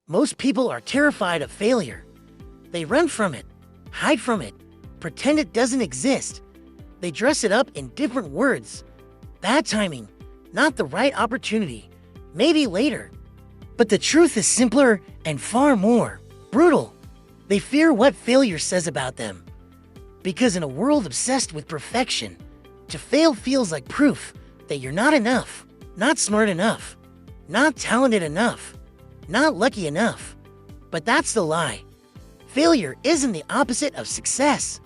Most people are terrified of failure. They run from it, hide from it, pretend it doesn't exist. They dress it up in different words. Bad timing, not the right opportunity, maybe later. But the truth is simpler and far more brutal. They fear what failure says about them. Because in a world obsessed with perfection, to fail feels like proof that you're not enough, not smart enough, not talented enough, not lucky enough. But that's the lie. Failure isn't the opposite of success.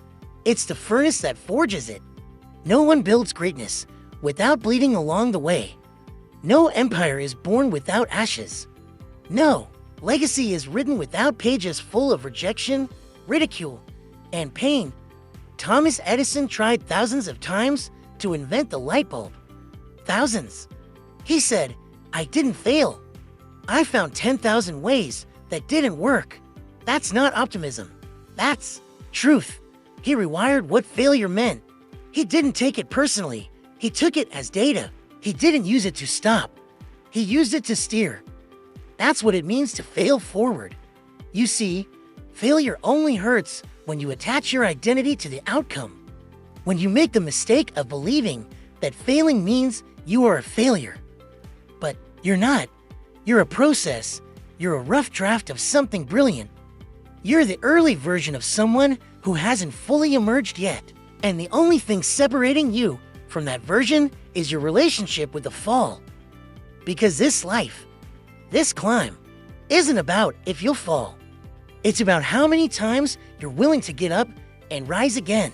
It's the furnace that forges it. No one builds greatness without bleeding along the way. No empire is born without ashes. No legacy is written without pages full of rejection, ridicule, and pain. Thomas Edison tried thousands of times to invent the light bulb. Thousands. He said, "I didn't fail. I found 10,000 ways that didn't work." That's not optimism. That's truth. He rewired what failure meant. He didn't take it personally. He took it as data. He didn't use it to stop. He used it to steer. That's what it means to fail forward. You see, failure only hurts when you attach your identity to the outcome. When you make the mistake of believing that failing means you are a failure. But you're not. You're a process. You're a rough draft of something brilliant. You're the early version of someone who hasn't fully emerged yet. And the only thing separating you from that version is your relationship with the fall. Because this life, this climb, isn't about if you'll fall. It's about how many times you're willing to get up and rise again.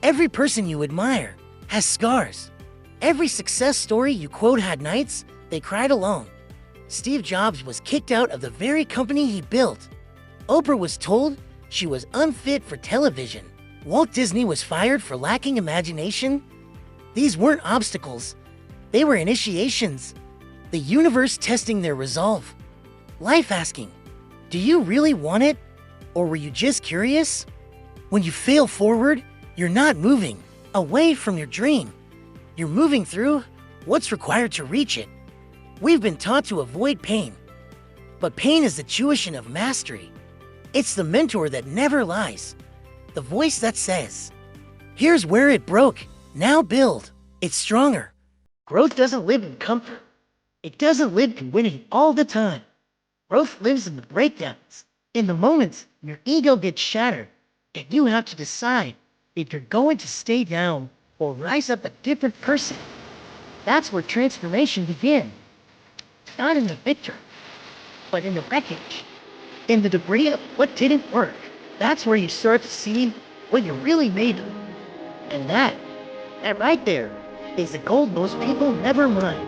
Every person you admire has scars. Every success story you quote had nights they cried alone. Steve Jobs was kicked out of the very company he built. Oprah was told she was unfit for television. Walt Disney was fired for lacking imagination. These weren't obstacles. They were initiations. The universe testing their resolve. Life asking, do you really want it? Or were you just curious? When you fail forward, you're not moving away from your dream. You're moving through what's required to reach it. We've been taught to avoid pain. But pain is the tuition of mastery. It's the mentor that never lies. The voice that says, here's where it broke, now build. It's stronger. Growth doesn't live in comfort. It doesn't live in winning all the time. Growth lives in the breakdowns, in the moments your ego gets shattered, and you have to decide if you're going to stay down or rise up a different person. That's where transformation begins. Not in the victory, but in the wreckage, in the debris of what didn't work. That's where you start to see what you're really made of. And that right there is the gold most people never mind.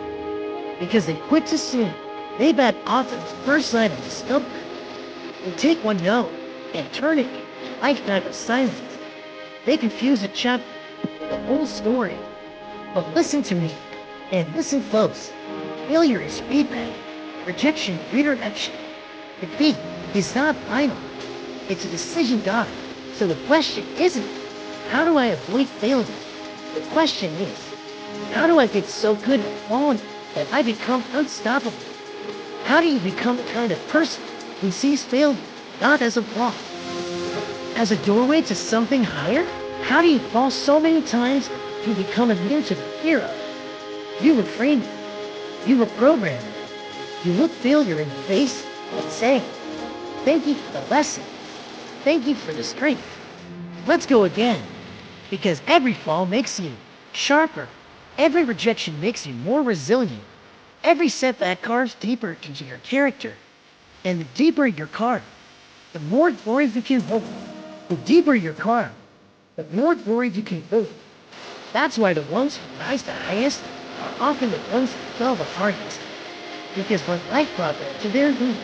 Because they quit too soon. They bet off at the first sign of discomfort. They take one note and turn it into a lifetime of silence. They confuse a chapter, the whole story. But listen to me, and listen close. Failure is feedback. Rejection, redirection. Defeat is not final. It's a decision guide. So the question isn't, how do I avoid failure? The question is, how do I get so good at falling that I become unstoppable? How do you become the kind of person who sees failure not as a flaw, as a doorway to something higher? How do you fall so many times to become immune to the fear of it? You refrain it. You reprogram it. You look failure in the face and say, thank you for the lesson. Thank you for the strength. Let's go again. Because every fall makes you sharper. Every rejection makes you more resilient. Every setback carves deeper into your character. And the deeper your carve, the more glory you can hold. The deeper your carve, the more glory you can hold. That's why the ones who rise the highest are often the ones who fell the hardest. Because when life brought them to their limits,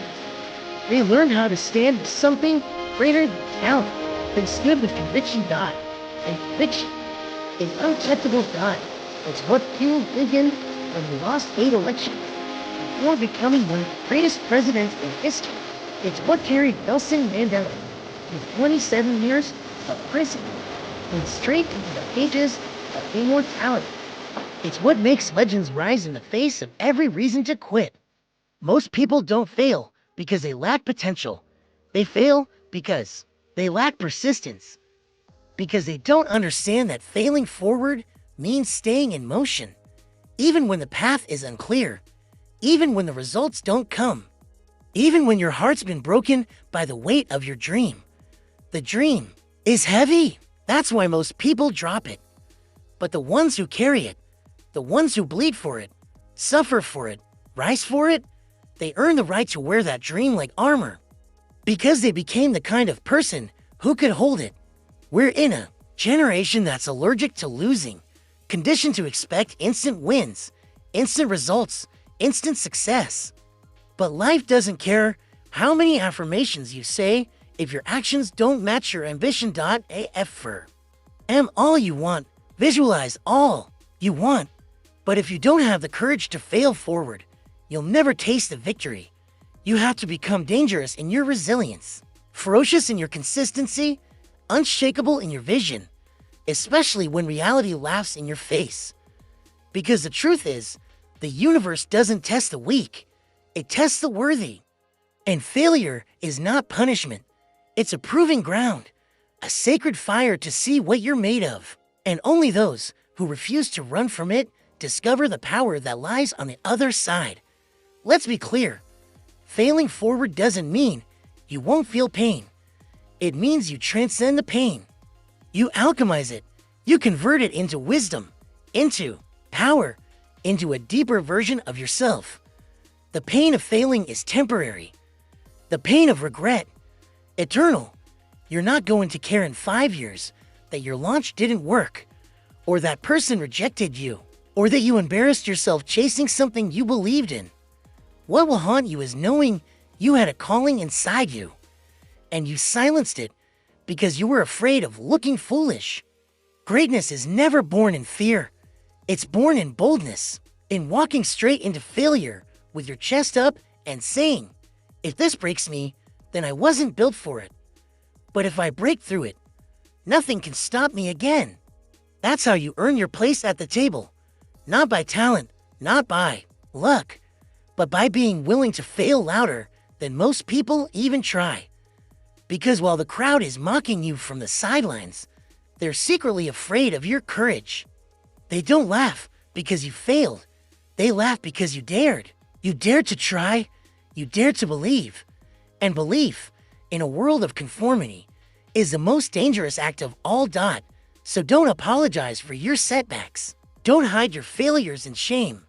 they learned how to stand with something greater than talent, than stood with conviction God. And conviction is untouchable God. It's what fueled Lincoln when he lost 8 elections before becoming one of the greatest presidents in history. It's what carried Nelson Mandela through 27 years of prison and straight into the pages of immortality. It's what makes legends rise in the face of every reason to quit. Most people don't fail because they lack potential. They fail because they lack persistence, because they don't understand that failing forward means staying in motion, even when the path is unclear, even when the results don't come, even when your heart's been broken by the weight of your dream. The dream is heavy. That's why most people drop it. But the ones who carry it, the ones who bleed for it, suffer for it, rise for it, they earn the right to wear that dream like armor, because they became the kind of person who could hold it. We're in a generation that's allergic to losing, conditioned to expect instant wins, instant results, instant success. But life doesn't care how many affirmations you say if your actions don't match your ambition. AF am all you want, visualize all you want. But if you don't have the courage to fail forward, you'll never taste the victory. You have to become dangerous in your resilience, ferocious in your consistency, unshakable in your vision, especially when reality laughs in your face. Because the truth is, the universe doesn't test the weak, it tests the worthy. And failure is not punishment. It's a proving ground, a sacred fire to see what you're made of. And only those who refuse to run from it discover the power that lies on the other side. Let's be clear. Failing forward doesn't mean you won't feel pain. It means you transcend the pain. You alchemize it. You convert it into wisdom, into power, into a deeper version of yourself. The pain of failing is temporary. The pain of regret, eternal. You're not going to care in 5 years that your launch didn't work, or that person rejected you, or that you embarrassed yourself chasing something you believed in. What will haunt you is knowing you had a calling inside you, and you silenced it because you were afraid of looking foolish. Greatness is never born in fear. It's born in boldness, in walking straight into failure with your chest up and saying, if this breaks me, then I wasn't built for it. But if I break through it, nothing can stop me again. That's how you earn your place at the table. Not by talent, not by luck, but by being willing to fail louder than most people even try. Because while the crowd is mocking you from the sidelines, they're secretly afraid of your courage. They don't laugh because you failed. They laugh because you dared. You dared to try. You dared to believe. And belief, in a world of conformity, is the most dangerous act of all. So don't apologize for your setbacks. Don't hide your failures in shame.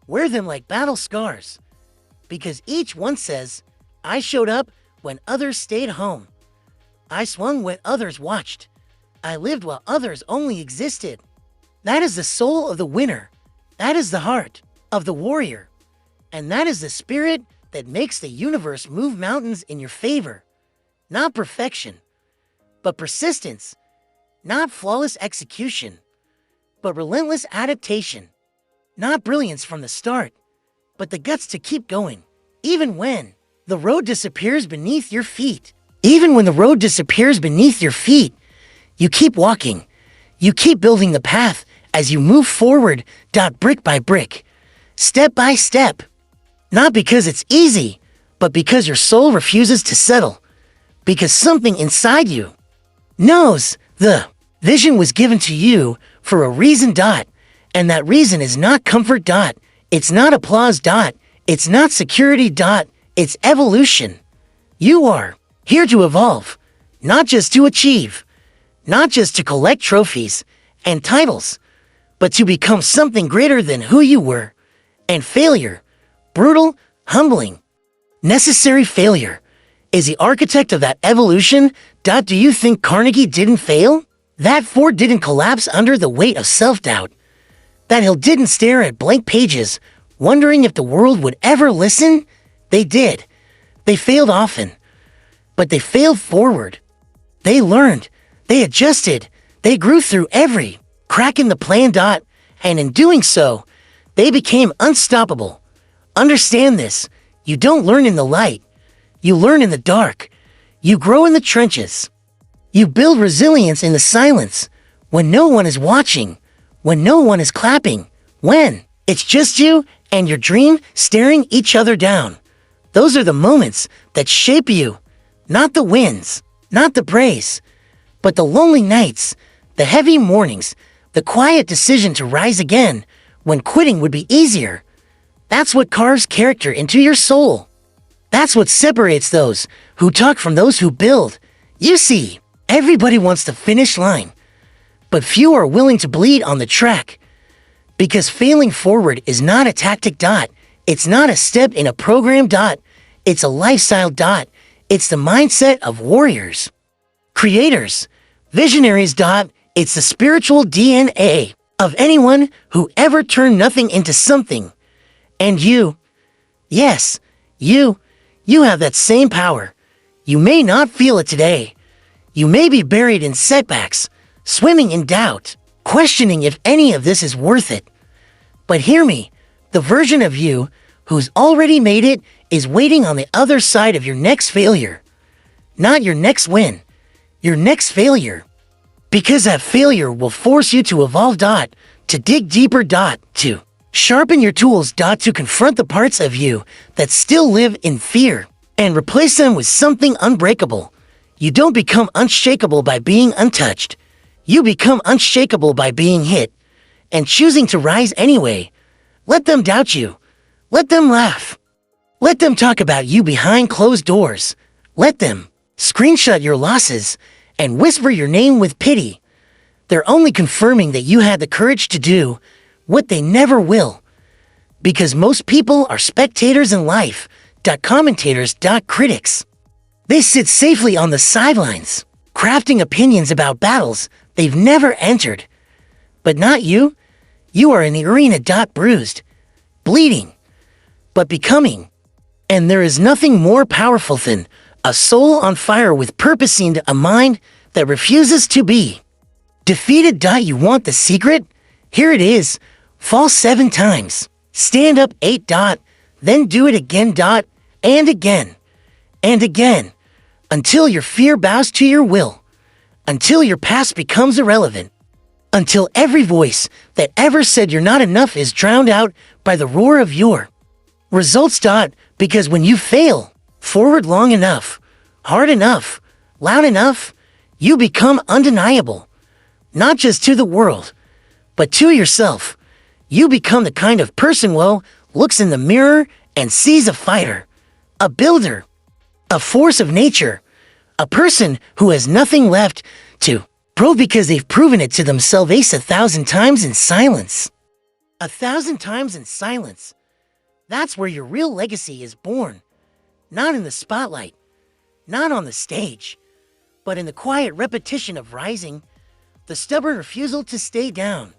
Wear them like battle scars. Because each one says, I showed up when others stayed home. I swung when others watched. I lived while others only existed. That is the soul of the winner. That is the heart of the warrior. And that is the spirit that makes the universe move mountains in your favor. Not perfection, but persistence. Not flawless execution, but relentless adaptation. Not brilliance from the start, but the guts to keep going, even when the road disappears beneath your feet. Even when the road disappears beneath your feet, you keep walking. You keep building the path as you move forward, brick by brick, step by step. Not because it's easy, but because your soul refuses to settle. Because something inside you knows the vision was given to you for a reason. And that reason is not comfort. It's not applause. It's not security. It's evolution. You are here to evolve, not just to achieve, not just to collect trophies and titles, but to become something greater than who you were. And failure, brutal, humbling, necessary failure, is the architect of that evolution. Do you think Carnegie didn't fail? That fort didn't collapse under the weight of self-doubt. That hill didn't stare at blank pages, wondering if the world would ever listen. They did. They failed often. But they failed forward. They learned. They adjusted. They grew through every crack in the plan. And in doing so, they became unstoppable. Understand this. You don't learn in the light. You learn in the dark. You grow in the trenches. You build resilience in the silence, when no one is watching, when no one is clapping, when it's just you and your dream staring each other down. Those are the moments that shape you, not the wins, not the praise, but the lonely nights, the heavy mornings, the quiet decision to rise again when quitting would be easier. That's what carves character into your soul. That's what separates those who talk from those who build. You see, everybody wants the finish line, but few are willing to bleed on the track. Because failing forward is not a tactic. It's not a step in a program. It's a lifestyle. It's the mindset of warriors, creators, visionaries. It's the spiritual DNA of anyone who ever turned nothing into something. And you, yes, you have that same power. You may not feel it today. You may be buried in setbacks, swimming in doubt, questioning if any of this is worth it. But hear me, the version of you who's already made it is waiting on the other side of your next failure. Not your next win, your next failure. Because that failure will force you to evolve. To dig deeper. To sharpen your tools. To confront the parts of you that still live in fear and replace them with something unbreakable. You don't become unshakable by being untouched. You become unshakable by being hit and choosing to rise anyway. Let them doubt you. Let them laugh. Let them talk about you behind closed doors. Let them screenshot your losses and whisper your name with pity. They're only confirming that you had the courage to do what they never will. Because most people are spectators in life. Commentators. Critics. They sit safely on the sidelines, crafting opinions about battles they've never entered. But not you. You are in the arena. Bruised, bleeding, but becoming. And there is nothing more powerful than a soul on fire with purpose and a mind that refuses to be defeated. You want the secret? Here it is. Fall 7 times. Stand up 8. Then do it again. And again. And again. Until your fear bows to your will. Until your past becomes irrelevant. Until every voice that ever said you're not enough is drowned out by the roar of your results. Because when you fail forward long enough, hard enough, loud enough, you become undeniable. Not just to the world, but to yourself. You become the kind of person who looks in the mirror and sees a fighter, a builder, a force of nature, a person who has nothing left to prove because they've proven it to themselves 1,000 times in silence. 1,000 times in silence. That's where your real legacy is born. Not in the spotlight, not on the stage, but in the quiet repetition of rising, the stubborn refusal to stay down.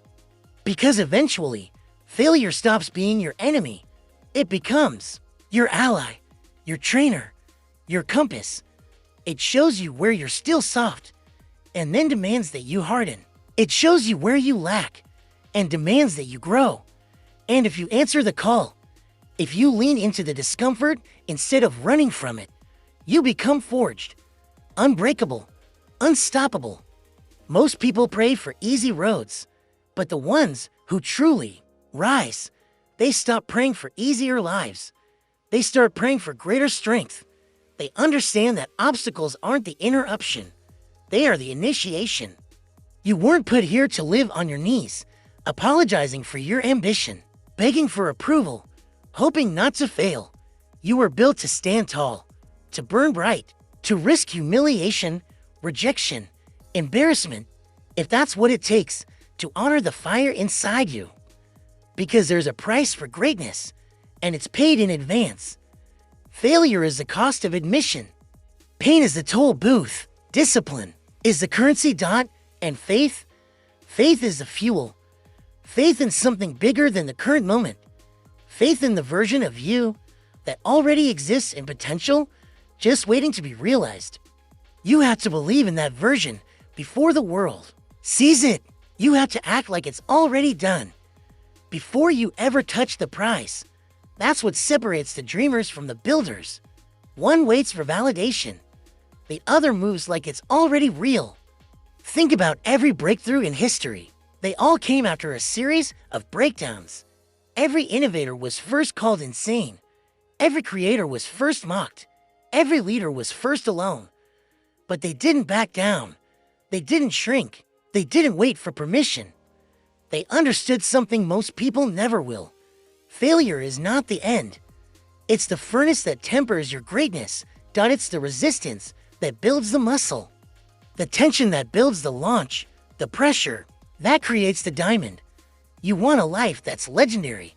Because eventually, failure stops being your enemy. It becomes your ally, your trainer, your compass. It shows you where you're still soft, and then demands that you harden. It shows you where you lack, and demands that you grow. And if you answer the call, if you lean into the discomfort instead of running from it, you become forged, unbreakable, unstoppable. Most people pray for easy roads, but the ones who truly rise, they stop praying for easier lives. They start praying for greater strength. They understand that obstacles aren't the interruption. They are the initiation. You weren't put here to live on your knees, apologizing for your ambition, begging for approval, hoping not to fail. You were built to stand tall, to burn bright, to risk humiliation, rejection, embarrassment, if that's what it takes to honor the fire inside you. Because there's a price for greatness, and it's paid in advance. Failure is the cost of admission. Pain is the toll booth. Discipline is the currency. And faith is the fuel. Faith in something bigger than the current moment. Faith in the version of you that already exists in potential, just waiting to be realized. You have to believe in that version before the world sees it. You have to act like it's already done before you ever touch the prize. That's what separates the dreamers from the builders. One waits for validation. The other moves like it's already real. Think about every breakthrough in history. They all came after a series of breakdowns. Every innovator was first called insane. Every creator was first mocked. Every leader was first alone. But they didn't back down. They didn't shrink. They didn't wait for permission. They understood something most people never will. Failure is not the end. It's the furnace that tempers your greatness. It's the resistance that builds the muscle. The tension that builds the launch. The pressure that creates the diamond. You want a life that's legendary.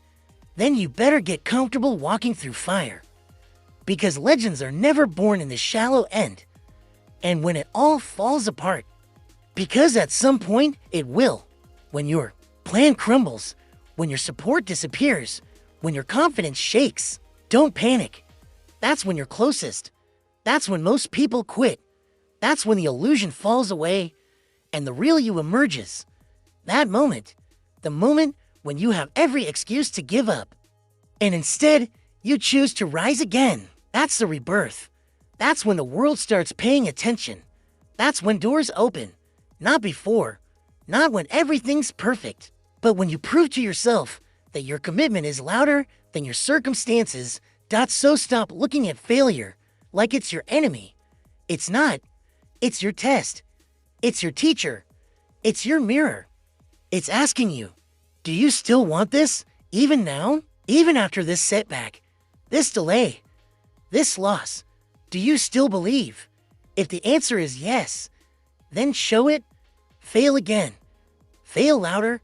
Then you better get comfortable walking through fire. Because legends are never born in the shallow end. And when it all falls apart. Because at some point it will. When your plan crumbles. When your support disappears. When your confidence shakes. Don't panic. That's when you're closest. That's when most people quit. That's when the illusion falls away and the real you emerges. That moment. The moment when you have every excuse to give up. And instead, you choose to rise again. That's the rebirth. That's when the world starts paying attention. That's when doors open. Not before. Not when everything's perfect. But when you prove to yourself that your commitment is louder than your circumstances. So stop looking at failure like it's your enemy. It's not. It's your test. It's your teacher. It's your mirror. It's asking you, do you still want this? Even now? Even after this setback? This delay? This loss? Do you still believe? If the answer is yes, then show it. Fail again. Fail louder.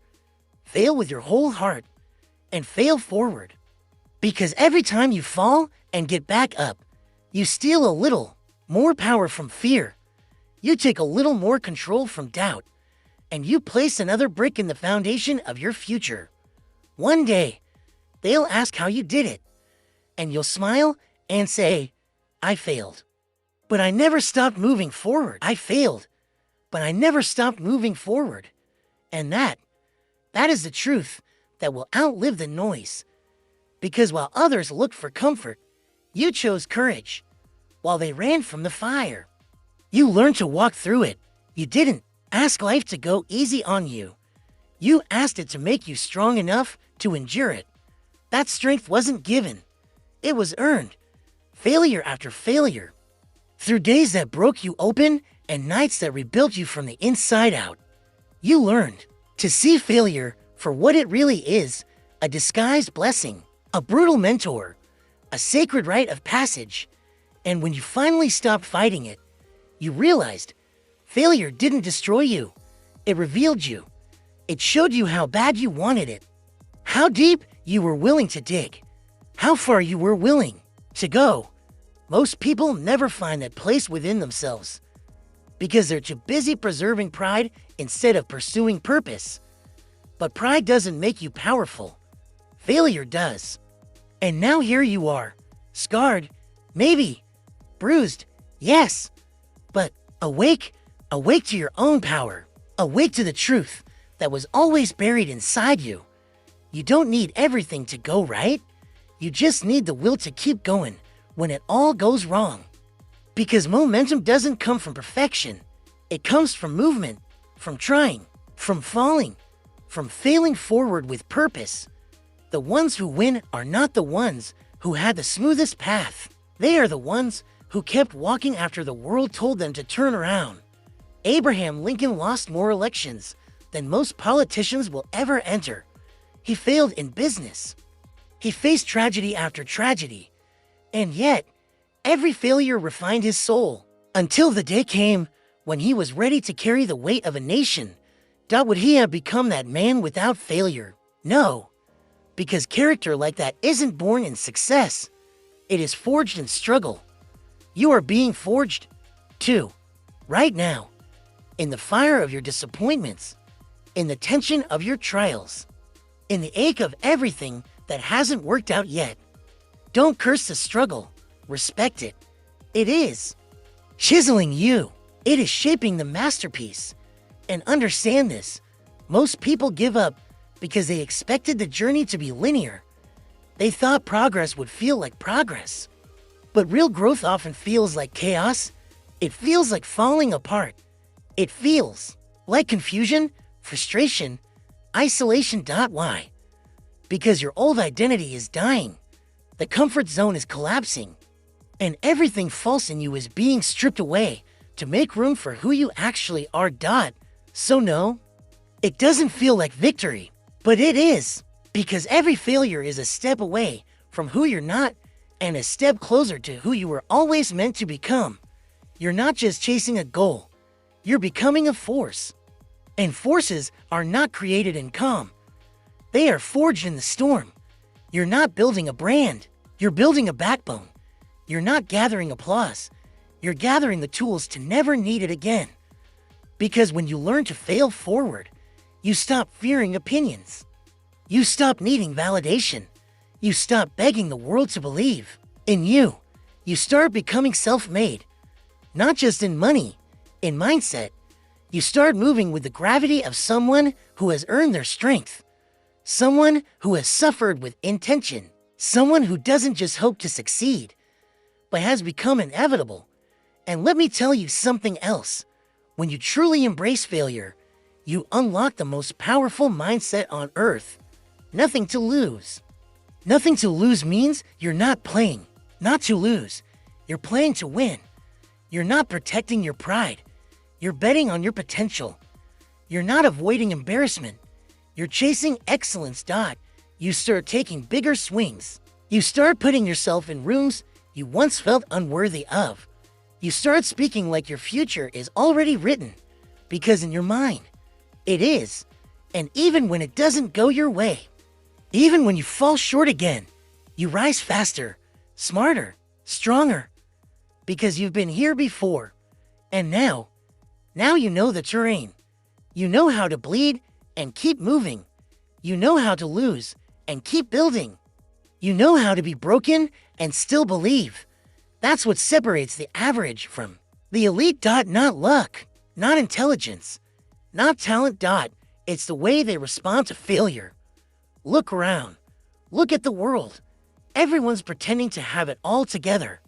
Fail with your whole heart. And fail forward. Because every time you fall and get back up, you steal a little more power from fear. You take a little more control from doubt. And you place another brick in the foundation of your future. One day, they'll ask how you did it. And you'll smile and say, I failed. But I never stopped moving forward. I failed. But I never stopped moving forward. And that is the truth that will outlive the noise. Because while others looked for comfort, you chose courage. While they ran from the fire, you learned to walk through it. You didn't ask life to go easy on you. You asked it to make you strong enough to endure it. That strength wasn't given. It was earned. Failure after failure. Through days that broke you open and nights that rebuilt you from the inside out. You learned to see failure for what it really is, a disguised blessing, a brutal mentor, a sacred rite of passage. And when you finally stopped fighting it, you realized failure didn't destroy you. It revealed you. It showed you how bad you wanted it, how deep you were willing to dig, how far you were willing to go. Most people never find that place within themselves because they're too busy preserving pride instead of pursuing purpose. But pride doesn't make you powerful. Failure does. And now here you are, scarred, maybe, bruised, yes, but awake to your own power, awake to the truth that was always buried inside you. You don't need everything to go right. You just need the will to keep going when it all goes wrong. Because momentum doesn't come from perfection. It comes from movement, from trying, from falling, from failing forward with purpose. The ones who win are not the ones who had the smoothest path. They are the ones who kept walking after the world told them to turn around. Abraham Lincoln lost more elections than most politicians will ever enter. He failed in business. He faced tragedy after tragedy. And yet, every failure refined his soul until the day came when he was ready to carry the weight of a nation. Would he have become that man without failure? No, because character like that isn't born in success. It is forged in struggle. You are being forged, too, right now, in the fire of your disappointments, in the tension of your trials, in the ache of everything that hasn't worked out yet. Don't curse the struggle. Respect it. It is chiseling you. It is shaping the masterpiece. And understand this, most people give up because they expected the journey to be linear. They thought progress would feel like progress. But real growth often feels like chaos. It feels like falling apart. It feels like confusion, frustration, isolation. Why? Because your old identity is dying. The comfort zone is collapsing, and everything false in you is being stripped away to make room for who you actually are. So no, it doesn't feel like victory, but it is, because every failure is a step away from who you're not and a step closer to who you were always meant to become. You're not just chasing a goal, you're becoming a force. And forces are not created in calm. They are forged in the storm. You're not building a brand, you're building a backbone. You're not gathering applause, you're gathering the tools to never need it again. Because when you learn to fail forward, you stop fearing opinions. You stop needing validation. You stop begging the world to believe in you. You start becoming self-made, not just in money, in mindset. You start moving with the gravity of someone who has earned their strength, someone who has suffered with intention, someone who doesn't just hope to succeed, but has become inevitable. And let me tell you something else. When you truly embrace failure, you unlock the most powerful mindset on earth. Nothing to lose. Nothing to lose means you're not playing, not to lose. You're playing to win. You're not protecting your pride. You're betting on your potential. You're not avoiding embarrassment. You're chasing excellence. You start taking bigger swings. You start putting yourself in rooms you once felt unworthy of. You start speaking like your future is already written, because in your mind, it is. And even when it doesn't go your way, even when you fall short again, you rise faster, smarter, stronger, because you've been here before. And now you know the terrain. You know how to bleed and keep moving. You know how to lose and keep building. You know how to be broken and still believe. That's what separates the average from the elite. Not luck, not intelligence, not talent. It's the way they respond to failure. Look around. Look at the world. Everyone's pretending to have it all together,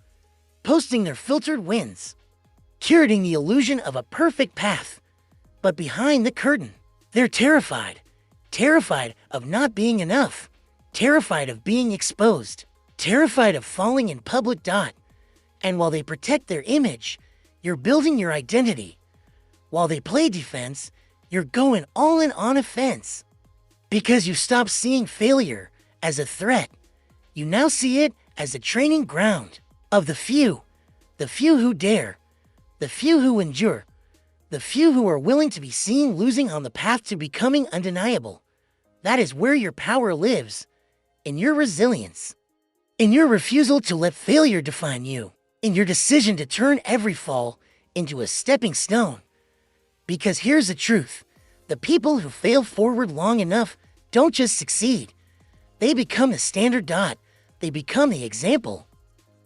posting their filtered wins, curating the illusion of a perfect path. But behind the curtain, they're terrified. Terrified of not being enough. Terrified of being exposed. Terrified of falling in public. And while they protect their image, you're building your identity. While they play defense, you're going all in on offense. Because you stop seeing failure as a threat. You now see it as a training ground of the few who dare, the few who endure, the few who are willing to be seen losing on the path to becoming undeniable. That is where your power lives, in your resilience, in your refusal to let failure define you, in your decision to turn every fall into a stepping stone. Because here's the truth, the people who fail forward long enough don't just succeed. They become the standard. They become the example,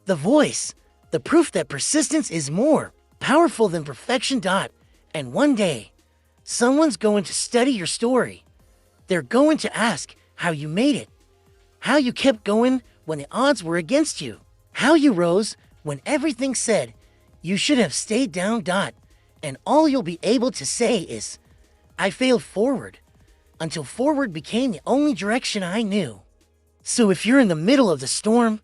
the voice, the proof that persistence is more powerful than perfection. And one day, someone's going to study your story. They're going to ask how you made it, how you kept going when the odds were against you, how you rose when everything said you should have stayed down. And all you'll be able to say is, I failed forward, until forward became the only direction I knew. So if you're in the middle of the storm,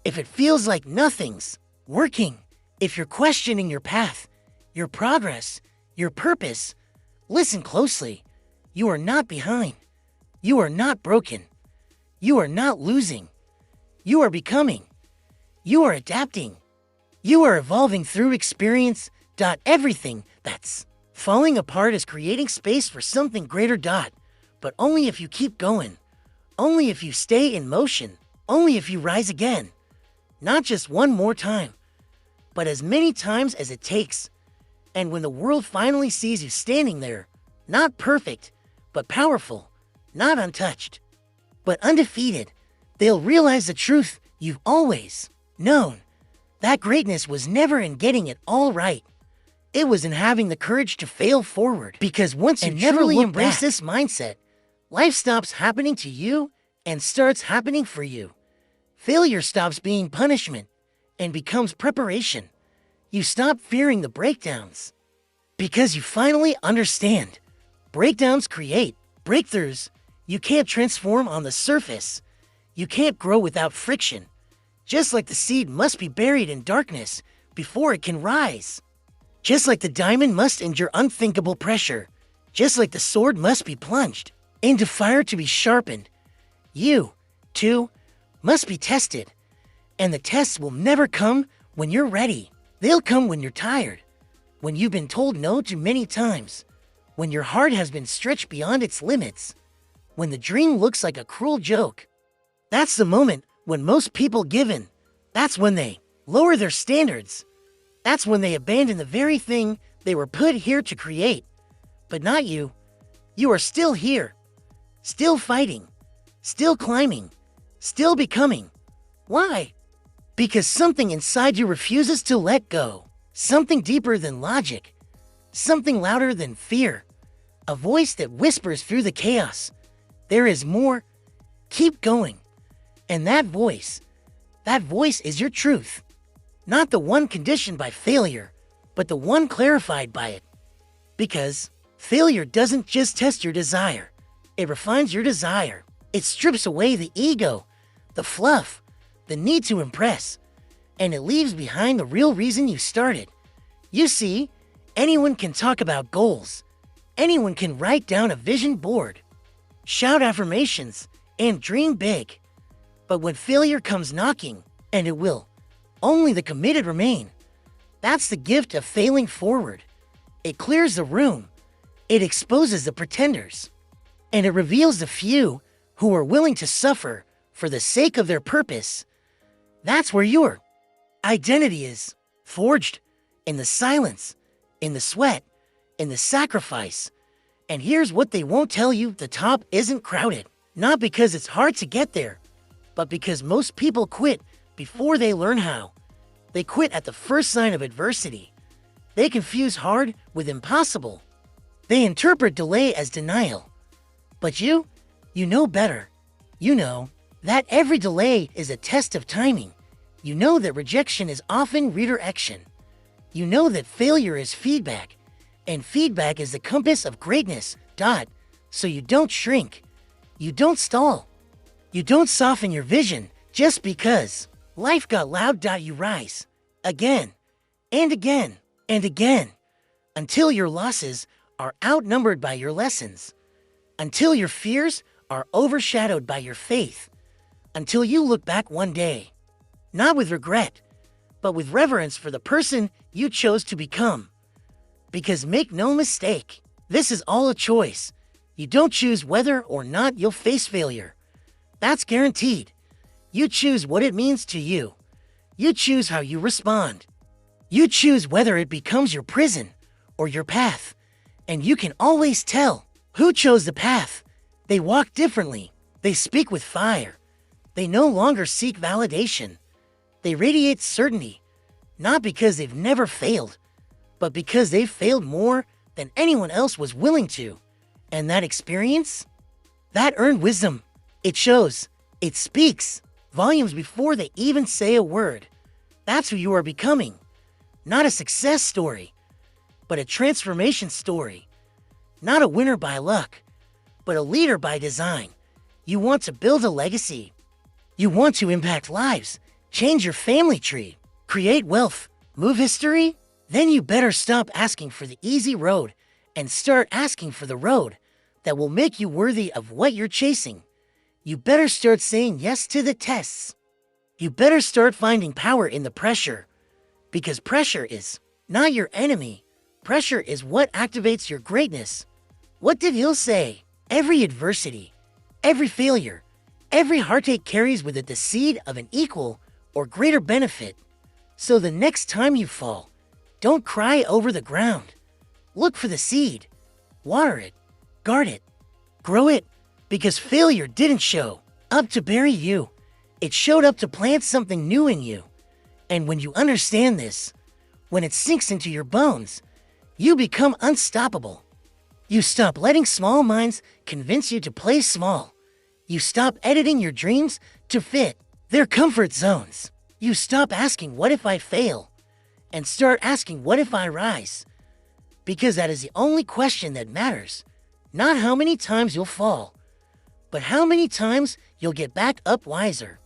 if it feels like nothing's working, if you're questioning your path, your progress, your purpose, listen closely. You are not behind. You are not broken. You are not losing. You are becoming. You are adapting. You are evolving through experience. Everything that's falling apart is creating space for something greater. But only if you keep going. Only if you stay in motion. Only if you rise again. Not just one more time, but as many times as it takes. And when the world finally sees you standing there, not perfect, but powerful, not untouched, but undefeated, they'll realize the truth you've always known. That greatness was never in getting it all right. It was in having the courage to fail forward. Because once you truly embrace this mindset, life stops happening to you and starts happening for you. Failure stops being punishment and becomes preparation. You stop fearing the breakdowns because you finally understand. Breakdowns create breakthroughs. You can't transform on the surface. You can't grow without friction. Just like the seed must be buried in darkness before it can rise. Just like the diamond must endure unthinkable pressure. Just like the sword must be plunged into fire to be sharpened. You, too, must be tested. And the tests will never come when you're ready. They'll come when you're tired. When you've been told no too many times. When your heart has been stretched beyond its limits. When the dream looks like a cruel joke. That's the moment when most people give in. That's when they lower their standards. That's when they abandon the very thing they were put here to create. But not you. You are still here. Still fighting. Still climbing. Still becoming. Why? Because something inside you refuses to let go. Something deeper than logic. Something louder than fear. A voice that whispers through the chaos. There is more. Keep going. And that voice is your truth. Not the one conditioned by failure, but the one clarified by it. Because failure doesn't just test your desire. It refines your desire. It strips away the ego, the fluff, the need to impress, and it leaves behind the real reason you started. You see, anyone can talk about goals. Anyone can write down a vision board, shout affirmations, and dream big. But when failure comes knocking, and it will, only the committed remain. That's the gift of failing forward. It clears the room. It exposes the pretenders. And it reveals the few who are willing to suffer for the sake of their purpose. That's where your identity is forged, in the silence, in the sweat, in the sacrifice. And here's what they won't tell you: the top isn't crowded. Not because it's hard to get there, but because most people quit before they learn how. They quit at the first sign of adversity. They confuse hard with impossible. They interpret delay as denial. But you know better. You know that every delay is a test of timing. You know that rejection is often redirection. You know that failure is feedback, and feedback is the compass of greatness. So you don't shrink. You don't stall. You don't soften your vision just because life got loud. You rise again and again and again until your losses are outnumbered by your lessons, until your fears are overshadowed by your faith, until you look back one day, not with regret, but with reverence for the person you chose to become. Because make no mistake, this is all a choice. You don't choose whether or not you'll face failure. That's guaranteed. You choose what it means to you. You choose how you respond. You choose whether it becomes your prison or your path. And you can always tell who chose the path. They walk differently. They speak with fire. They no longer seek validation. They radiate certainty, not because they've never failed, but because they've failed more than anyone else was willing to. And that experience, that earned wisdom, it shows, it speaks volumes before they even say a word. That's who you are becoming. Not a success story, but a transformation story. Not a winner by luck, but a leader by design. You want to build a legacy. You want to impact lives, change your family tree, create wealth, move history? Then you better stop asking for the easy road and start asking for the road that will make you worthy of what you're chasing. You better start saying yes to the tests. You better start finding power in the pressure, because pressure is not your enemy. Pressure is what activates your greatness. What did Hill say? Every adversity, every failure, every heartache carries with it the seed of an equal or greater benefit. So the next time you fall, don't cry over the ground. Look for the seed. Water it. Guard it. Grow it. Because failure didn't show up to bury you. It showed up to plant something new in you. And when you understand this, when it sinks into your bones, you become unstoppable. You stop letting small minds convince you to play small. You stop editing your dreams to fit their comfort zones. You stop asking, what if I fail? And start asking, what if I rise? Because that is the only question that matters. Not how many times you'll fall, but how many times you'll get back up wiser,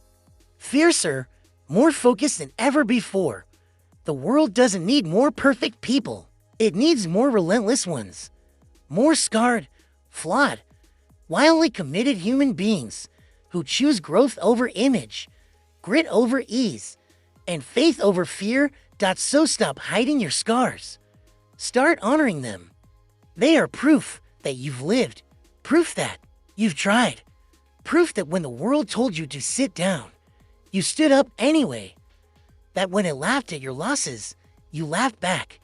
fiercer, more focused than ever before. The world doesn't need more perfect people. It needs more relentless ones. More scarred, flawed, wildly committed human beings who choose growth over image, grit over ease, and faith over fear. So stop hiding your scars. Start honoring them. They are proof that you've lived, proof that you've tried, proof that when the world told you to sit down, you stood up anyway. That when it laughed at your losses, you laughed back.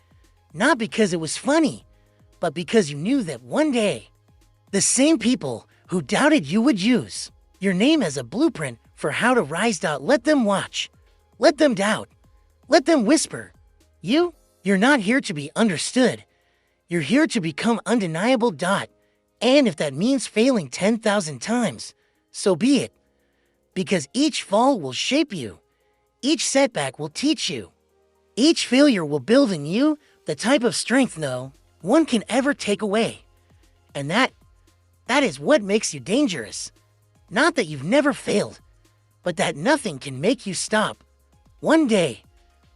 Not because it was funny, but because you knew that one day, the same people who doubted you would use your name as a blueprint for how to rise. Let them watch. Let them doubt. Let them whisper. You're not here to be understood. You're here to become undeniable. And if that means failing 10,000 times, so be it. Because each fall will shape you. Each setback will teach you. Each failure will build in you the type of strength no one can ever take away. And that is what makes you dangerous. Not that you've never failed, but that nothing can make you stop. One day,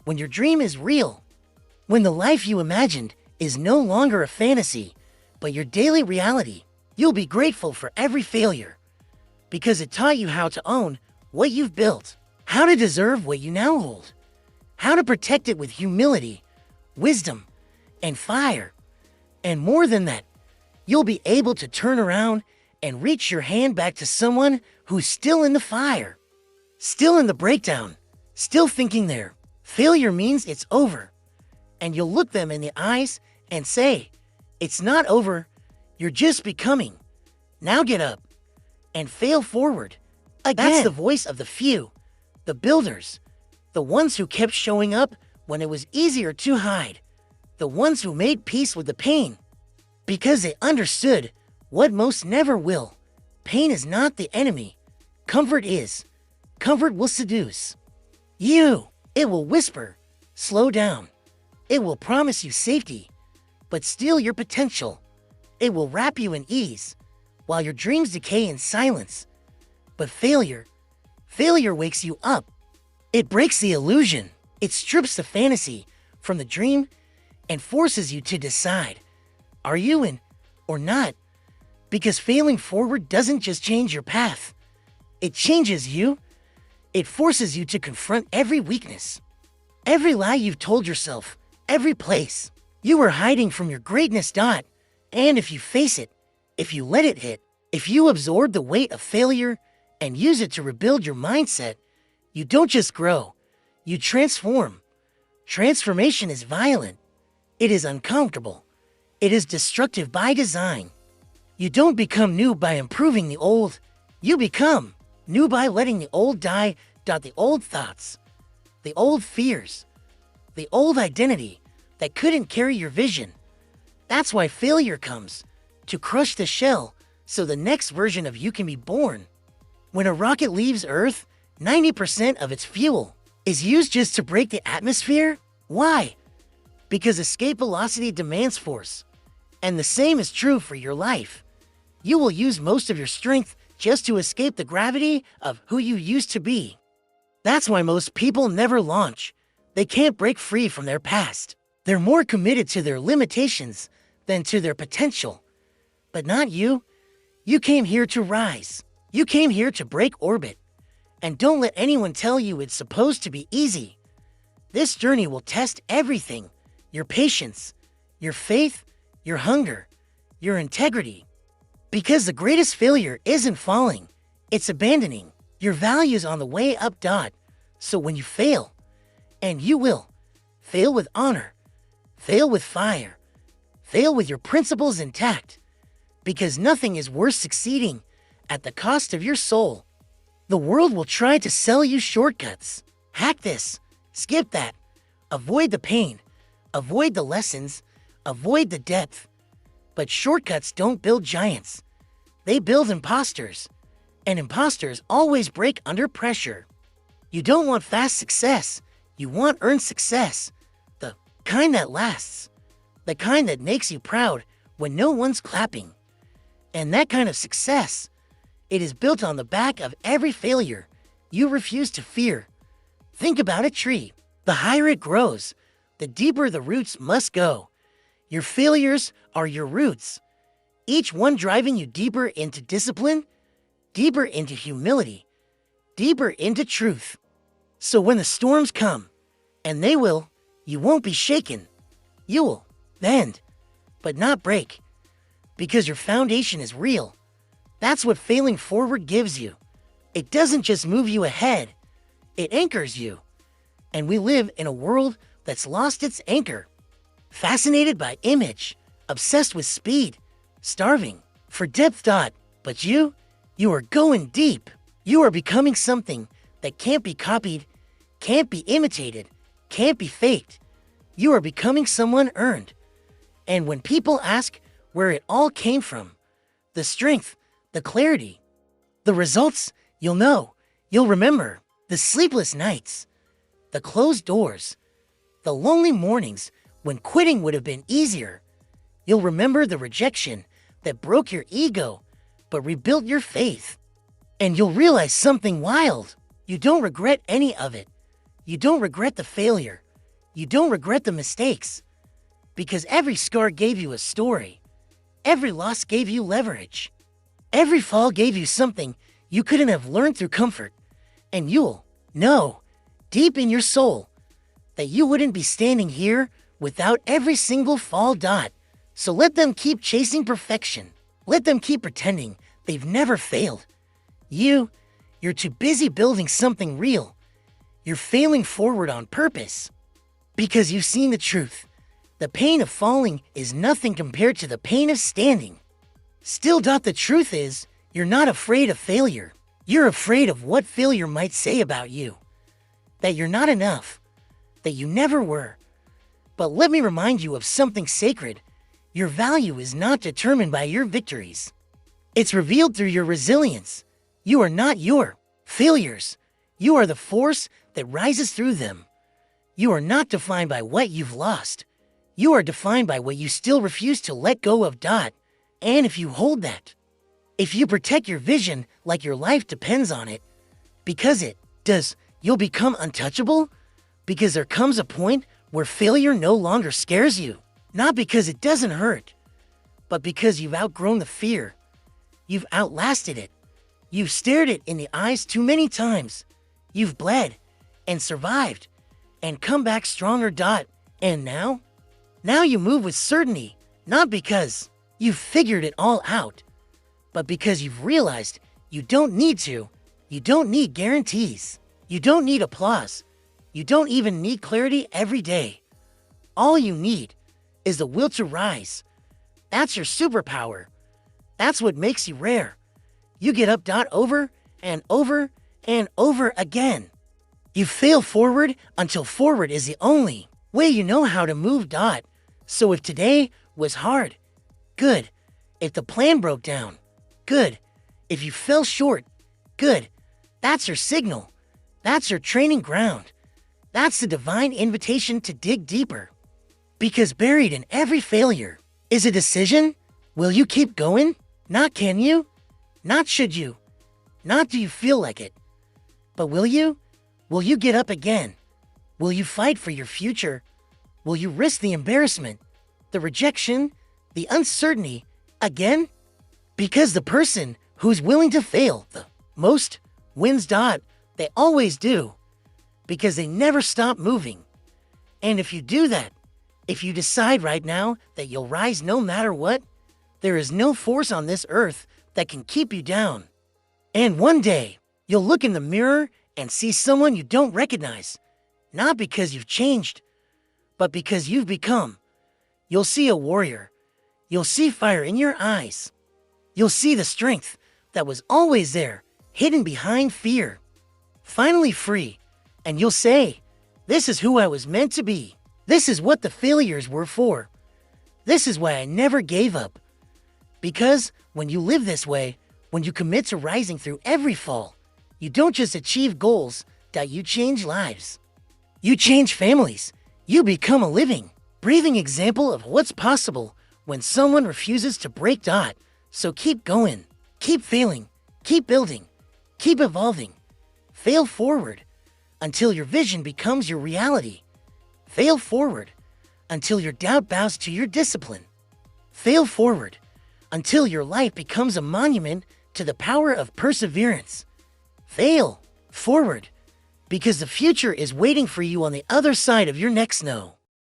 when your dream is real, when the life you imagined is no longer a fantasy, but your daily reality, you'll be grateful for every failure. Because it taught you how to own what you've built, how to deserve what you now hold, how to protect it with humility, wisdom, and fire. And more than that, you'll be able to turn around and reach your hand back to someone who's still in the fire, still in the breakdown, still thinking their failure means it's over. And you'll look them in the eyes and say, it's not over, you're just becoming. Now get up and fail forward. Again. That's the voice of the few, the builders, the ones who kept showing up when it was easier to hide, the ones who made peace with the pain, because they understood what most never will. Pain is not the enemy. Comfort is. Comfort will seduce you. It will whisper, slow down. It will promise you safety, but steal your potential. It will wrap you in ease, while your dreams decay in silence. But failure wakes you up. It breaks the illusion. It strips the fantasy from the dream and forces you to decide, are you in or not? Because failing forward doesn't just change your path. It changes you. It forces you to confront every weakness, every lie you've told yourself, every place you were hiding from your greatness. And if you face it, if you let it hit, if you absorb the weight of failure and use it to rebuild your mindset, you don't just grow, you transform. Transformation is violent. It is uncomfortable. It is destructive by design. You don't become new by improving the old. You become new by letting the old die. The old thoughts, the old fears, the old identity that couldn't carry your vision. That's why failure comes, to crush the shell so the next version of you can be born. When a rocket leaves Earth, 90% of its fuel is used just to break the atmosphere. Why? Because escape velocity demands force. And the same is true for your life. You will use most of your strength just to escape the gravity of who you used to be. That's why most people never launch. They can't break free from their past. They're more committed to their limitations than to their potential. But not you. You came here to rise. You came here to break orbit. And don't let anyone tell you it's supposed to be easy. This journey will test everything. Your patience, your faith, your hunger, your integrity. Because the greatest failure isn't falling, it's abandoning your values on the way up. So when you fail, and you will, fail with honor, fail with fire, fail with your principles intact, because nothing is worth succeeding at the cost of your soul. The world will try to sell you shortcuts. Hack this, skip that, avoid the pain, avoid the lessons, avoid the depth. But shortcuts don't build giants. They build imposters. And imposters always break under pressure. You don't want fast success. You want earned success. The kind that lasts. The kind that makes you proud when no one's clapping. And that kind of success, it is built on the back of every failure you refuse to fear. Think about a tree. The higher it grows, the deeper the roots must go. Your failures are your roots, each one driving you deeper into discipline, deeper into humility, deeper into truth. So when the storms come, and they will, you won't be shaken. You will bend, but not break, because your foundation is real. That's what failing forward gives you. It doesn't just move you ahead, it anchors you. And we live in a world that's lost its anchor. Fascinated by image, obsessed with speed, starving for depth thought. But you are going deep. You are becoming something that can't be copied, can't be imitated, can't be faked. You are becoming someone earned. And when people ask where it all came from, the strength, the clarity, the results, you'll know, you'll remember the sleepless nights, the closed doors, the lonely mornings when quitting would have been easier. You'll remember the rejection that broke your ego but rebuilt your faith. And you'll realize something wild. You don't regret any of it. You don't regret the failure. You don't regret the mistakes. Because every scar gave you a story. Every loss gave you leverage. Every fall gave you something you couldn't have learned through comfort. And you'll know, deep in your soul, that you wouldn't be standing here without every single fall dot. So let them keep chasing perfection. Let them keep pretending they've never failed. You're too busy building something real. You're failing forward on purpose. Because you've seen the truth. The pain of falling is nothing compared to the pain of standing. Still, the truth is, you're not afraid of failure. You're afraid of what failure might say about you. That you're not enough. That you never were. But let me remind you of something sacred. Your value is not determined by your victories. It's revealed through your resilience. You are not your failures. You are the force that rises through them. You are not defined by what you've lost. You are defined by what you still refuse to let go of. And if you hold that, if you protect your vision like your life depends on it, because it does, you'll become untouchable. Because there comes a point where failure no longer scares you. Not because it doesn't hurt, but because you've outgrown the fear. You've outlasted it. You've stared it in the eyes too many times. You've bled and survived and come back stronger. And now you move with certainty, not because you've figured it all out, but because you've realized you don't need to. You don't need guarantees. You don't need applause. You don't even need clarity every day. All you need is the will to rise. That's your superpower. That's what makes you rare. You get up. Over and over and over again. You fail forward until forward is the only way you know how to move. So if today was hard, good. If the plan broke down, good. If you fell short, good. That's your signal. That's your training ground. That's the divine invitation to dig deeper. Because buried in every failure is a decision. Will you keep going? Not can you? Not should you? Not do you feel like it? But will you? Will you get up again? Will you fight for your future? Will you risk the embarrassment, the rejection, the uncertainty again? Because the person who's willing to fail the most wins. They always do. Because they never stop moving. And if you do that, if you decide right now that you'll rise no matter what, there is no force on this earth that can keep you down. And one day, you'll look in the mirror and see someone you don't recognize, not because you've changed, but because you've become. You'll see a warrior. You'll see fire in your eyes. You'll see the strength that was always there, hidden behind fear. Finally free. And you'll say, this is who I was meant to be. This is what the failures were for. This is why I never gave up. Because when you live this way, when you commit to rising through every fall, you don't just achieve goals, you change lives. You change families. You become a living, breathing example of what's possible when someone refuses to break. So keep going, keep failing, keep building, keep evolving. Fail forward. until your vision becomes your reality. Fail forward until your doubt bows to your discipline. Fail forward until your life becomes a monument to the power of perseverance. Fail forward because the future is waiting for you on the other side of your next no.